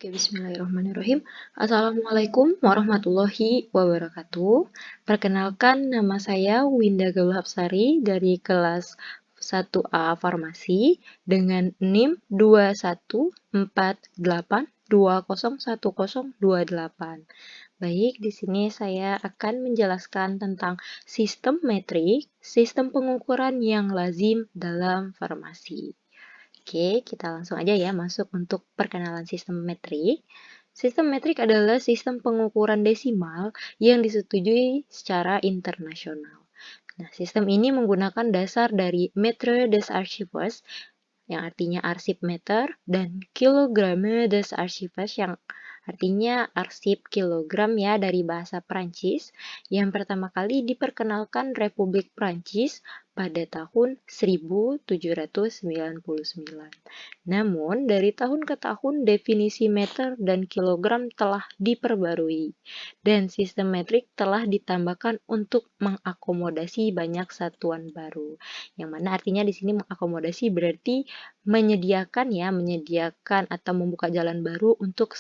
Oke, bismillahirrahmanirrahim. Assalamualaikum warahmatullahi wabarakatuh. Perkenalkan, nama saya Winda Galuh Hapsari dari kelas 1A Farmasi dengan NIM 2148201028. Baik, di sini saya akan menjelaskan tentang sistem metrik, sistem pengukuran yang lazim dalam farmasi. Oke, kita langsung aja ya masuk untuk perkenalan sistem metrik. Sistem metrik adalah sistem pengukuran desimal yang disetujui secara internasional. Nah, sistem ini menggunakan dasar dari Mètre des Archives, yang artinya arsip meter, dan Kilogramme des Archives, yang artinya arsip kilogram ya dari bahasa Prancis, yang pertama kali diperkenalkan Republik Prancis pada tahun 1799. Namun, dari tahun ke tahun definisi meter dan kilogram telah diperbarui, dan sistem metrik telah ditambahkan untuk mengakomodasi banyak satuan baru. Yang mana artinya di sini mengakomodasi berarti menyediakan atau membuka jalan baru untuk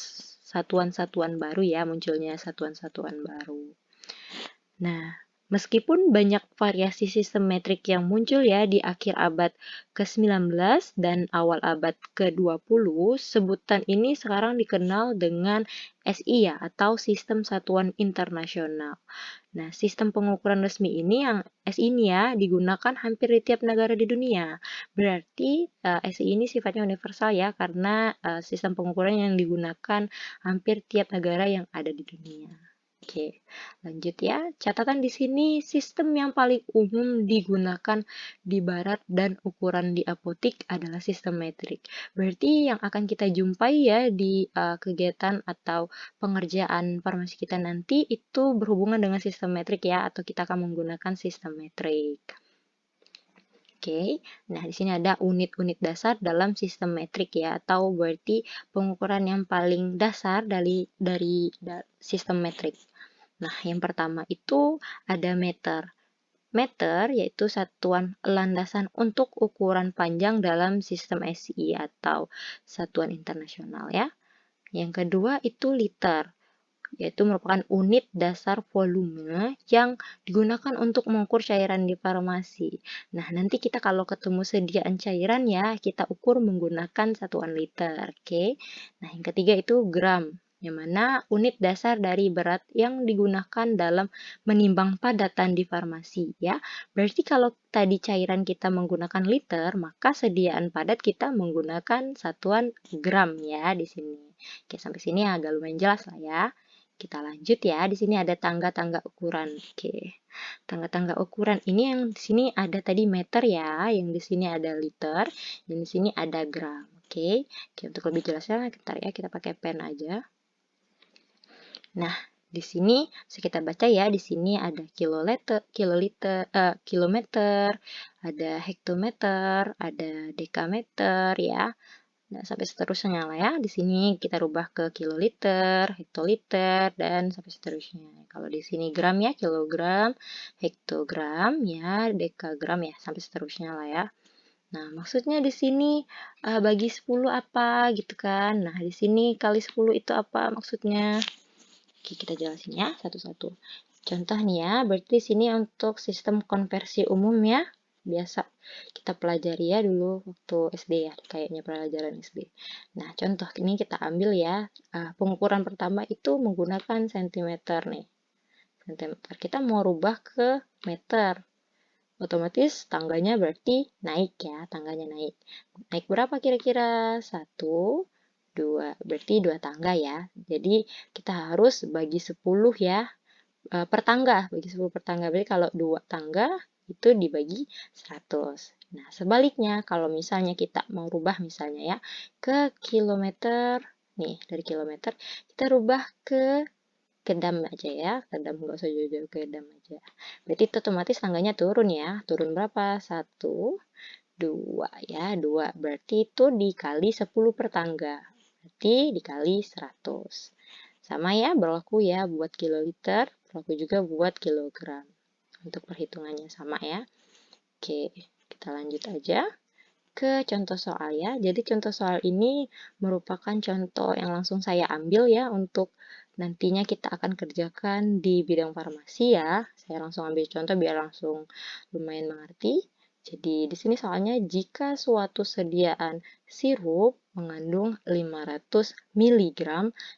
satuan-satuan baru ya, munculnya satuan-satuan baru. Nah, meskipun banyak variasi sistem metrik yang muncul ya di akhir abad ke-19 dan awal abad ke-20, sebutan ini sekarang dikenal dengan SI ya, atau Sistem Satuan Internasional. Nah, sistem pengukuran resmi ini yang SI ini ya digunakan hampir di tiap negara di dunia. Berarti SI ini sifatnya universal ya, karena sistem pengukuran yang digunakan hampir tiap negara yang ada di dunia. Oke, lanjut ya. Catatan di sini sistem yang paling umum digunakan di barat dan ukuran di apotik adalah sistem metrik. Berarti yang akan kita jumpai ya di kegiatan atau pengerjaan farmasi kita nanti itu berhubungan dengan sistem metrik ya, atau kita akan menggunakan sistem metrik. Oke, nah di sini ada unit-unit dasar dalam sistem metrik ya, atau berarti pengukuran yang paling dasar dari sistem metrik. Nah, yang pertama itu ada meter. Meter yaitu satuan landasan untuk ukuran panjang dalam sistem SI atau satuan internasional ya. Yang kedua itu liter, yaitu merupakan unit dasar volume yang digunakan untuk mengukur cairan di farmasi. Nah, nanti kita kalau ketemu sediaan cairan ya, kita ukur menggunakan satuan liter, oke? Nah, yang ketiga itu gram, yang mana unit dasar dari berat yang digunakan dalam menimbang padatan di farmasi ya. Berarti kalau tadi cairan kita menggunakan liter, maka sediaan padat kita menggunakan satuan gram ya di sini. Oke, sampai sini agak lumayan jelas lah ya. Kita lanjut ya. Di sini ada tangga-tangga ukuran. Oke. Tangga-tangga ukuran ini yang di sini ada tadi meter ya, yang di sini ada liter, yang di sini ada gram. Oke. Oke, untuk lebih jelasnya kita pakai pen aja. Nah, di sini kita baca ya, di sini ada kilometer, ada hektometer, ada dekameter ya. Nah, sampai seterusnya lah ya. Di sini kita rubah ke kiloliter, hektoliter, dan sampai seterusnya. Kalau di sini gram ya, kilogram, hektogram ya, dekagram ya, sampai seterusnya lah ya. Nah, maksudnya di sini bagi 10 apa gitu kan. Nah, di sini kali 10 itu apa maksudnya? Oke, kita jelasin ya satu-satu. Contoh nih ya, berarti di sini untuk sistem konversi umum ya. Biasa kita pelajari ya dulu waktu SD ya, kayaknya pelajaran SD. Nah, contoh ini kita ambil ya. Pengukuran pertama itu menggunakan sentimeter nih. Sentimeter. Kita mau rubah ke meter. Otomatis tangganya berarti naik ya, tangganya naik. Naik berapa kira-kira? 1, 2. Berarti 2 tangga ya. Jadi kita harus bagi 10 ya. Per tangga, bagi 10 per tangga. Berarti kalau 2 tangga itu dibagi 100. Nah, sebaliknya kalau misalnya kita mau rubah misalnya ya ke kilometer, nih dari kilometer kita rubah ke dam aja ya, ke dam, nggak usah jauh-jauh, ke dam aja. Berarti itu otomatis tangganya turun ya, turun berapa? 1, 2 ya, 2. Berarti itu dikali 10 per tangga. Berarti dikali 100. Sama ya, berlaku ya buat kiloliter, berlaku juga buat kilogram. Untuk perhitungannya sama ya. Oke, kita lanjut aja. ke contoh soal ya. Jadi contoh soal ini merupakan contoh yang langsung saya ambil ya untuk nantinya kita akan kerjakan di bidang farmasi ya. Saya langsung ambil contoh biar langsung lumayan mengerti. Jadi di sini soalnya jika suatu sediaan sirup mengandung 500 mg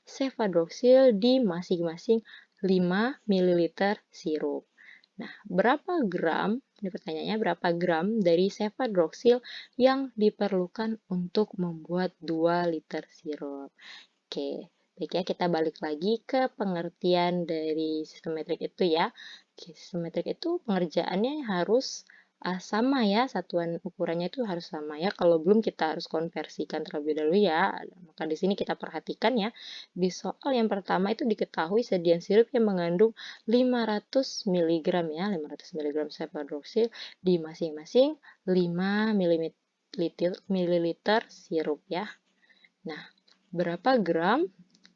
cefadroxil di masing-masing 5 ml sirup. Nah, berapa gram, ini pertanyaannya, berapa gram dari cefadroxil yang diperlukan untuk membuat 2 liter sirup? Oke, baik ya, kita balik lagi ke pengertian dari sistem metrik itu ya. Oke, sistem metrik itu pengerjaannya harus sama ya, satuan ukurannya itu harus sama ya. Kalau belum kita harus konversikan terlebih dahulu ya. Maka di sini kita perhatikan ya, di soal yang pertama itu diketahui sedian sirup yang mengandung 500 mg ya, 500 mg cefadroxil di masing-masing 5 ml sirup ya. Nah, berapa gram?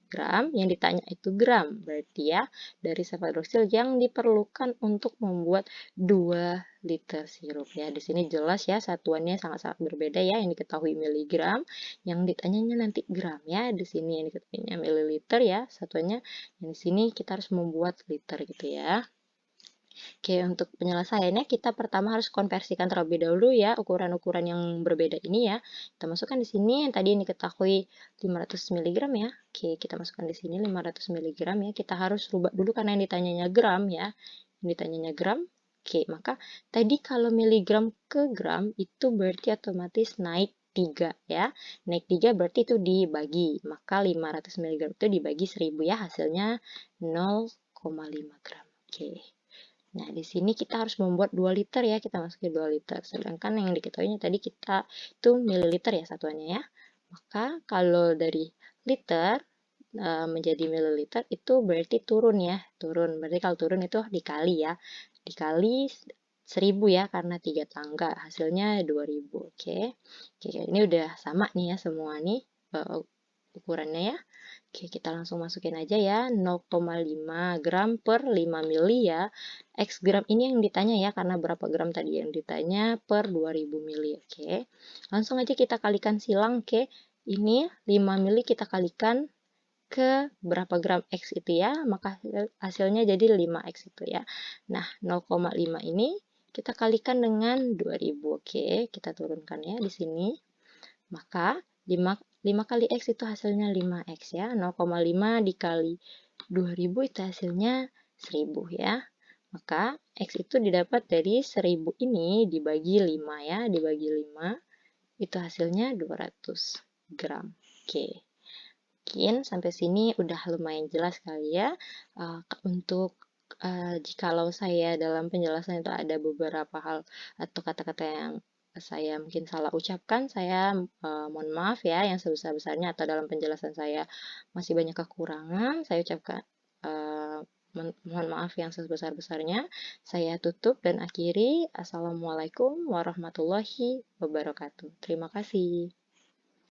Gram yang ditanya itu gram. Berarti ya, dari cefadroxil yang diperlukan untuk membuat 2 liter sirup ya. Di sini jelas ya, satuannya sangat-sangat berbeda ya. Yang diketahui miligram, yang ditanyanya nanti gram ya. Di sini yang diketahuinya mililiter ya, satuannya. Yang di sini kita harus membuat liter gitu ya. Oke, untuk penyelesaiannya kita pertama harus konversikan terlebih dahulu ya ukuran-ukuran yang berbeda ini ya. Kita masukkan di sini yang tadi ini diketahui 500 mg ya. Oke, kita masukkan di sini 500 mg ya. Kita harus rubah dulu karena yang ditanyanya gram ya. Yang ditanyanya gram. Oke, maka tadi kalau miligram ke gram itu berarti otomatis naik 3 ya. Naik 3 berarti itu dibagi. Maka 500 mg itu dibagi 1000 ya. Hasilnya 0,5 gram. Oke. Nah, di sini kita harus membuat 2 liter ya, kita masukin 2 liter. Sedangkan yang diketahuinya tadi kita itu mililiter ya satuannya ya. Maka kalau dari liter menjadi mililiter itu berarti turun ya, turun. Berarti kalau turun itu dikali ya. Dikali 1000 ya karena 3 tangga, hasilnya 2000. Oke. Oke, ini udah sama nih ya semua nih ukurannya ya. Oke, kita langsung masukin aja ya, 0,5 gram per 5 mili ya. X gram ini yang ditanya ya, karena berapa gram tadi yang ditanya per 2000 mili. Oke, langsung aja kita kalikan silang. Oke, ini 5 mili kita kalikan ke berapa gram X itu ya, maka hasilnya jadi 5X itu ya. Nah, 0,5 ini kita kalikan dengan 2000. Oke, kita turunkan ya di sini. Maka 5 kali X itu hasilnya 5X ya. 0,5 dikali 2000 itu hasilnya 1000 ya. Maka X itu didapat dari 1000 ini dibagi 5 ya. Dibagi 5 itu hasilnya 200 gram. Oke. Mungkin sampai sini udah lumayan jelas kali ya. Untuk jikalau saya dalam penjelasan itu ada beberapa hal atau kata-kata yang saya mungkin salah ucapkan, saya mohon maaf ya yang sebesar-besarnya, atau dalam penjelasan saya masih banyak kekurangan, saya ucapkan mohon maaf yang sebesar-besarnya. Saya tutup dan akhiri. Assalamualaikum warahmatullahi wabarakatuh. Terima kasih.